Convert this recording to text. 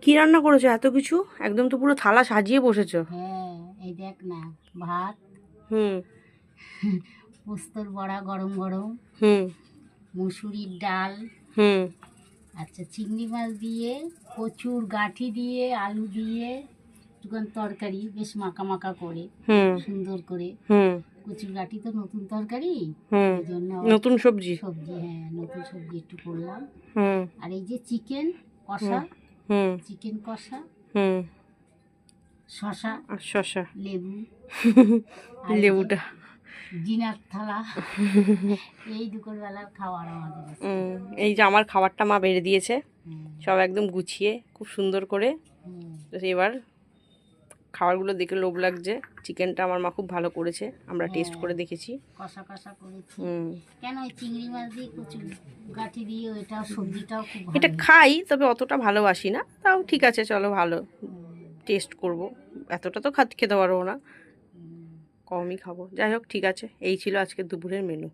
কি রান্না করেছো এত কিছু? একদম তো পুরো থালা সাজিয়ে বসেছো। হ্যাঁ, এই দেখ না, ভাত, হুম। পোস্তর বড়া গরম গরম, হুম। মুসুরির ডাল, হুম। আচ্ছা চিংড়ি মাছ দিয়ে, কচুর গাঁঠি দিয়ে, আলু দিয়ে একটুখানি তরকারি বেশ মাখা মাখা করে, হুম। সুন্দর করে। হুম। কচুর গাঁঠি তো নতুন তরকারি, হুম। ওই জন্য আবার নতুন সবজি। সবজি, হ্যাঁ নতুন সবজি একটু করলাম। হুম। আর এই যে চিকেন হুম। কষা, হুম। চিকেন কষা, হুম। শশা, আর শসা। লেবু, আর এই যে লেবুটা। ডিনার থালা, এই দুপুরবেলার খাবার আমাদের আজকে। এই যে আমার খাবারটা মা বেড়ে দিয়েছে, হুম, সব একদম গুছিয়ে খুব সুন্দর করে। হুম, তো এবার খাবারগুলো দেখে লোভ লাগছে। চিকেনটা আমার মা খুব ভালো করেছে, আমরা টেস্ট হ্যাঁ করে দেখেছি। কষা কষা করেছি। হুম। কেন ওই চিংড়ি মাছ দিয়ে কচুর গাঁঠি দিয়ে ওইটাও সবজিটাও খুব এটা ভালো হয়েছে। খাই, তবে অতটা ভালোবাসি না, তাও ঠিক আছে, চলো ভালো হুম, টেস্ট করব। এতটা তো খেতে পারবো না, হুম। কমই খাবো। যাই হোক, ঠিক আছে, এই ছিল আজকে দুপুরের মেনু।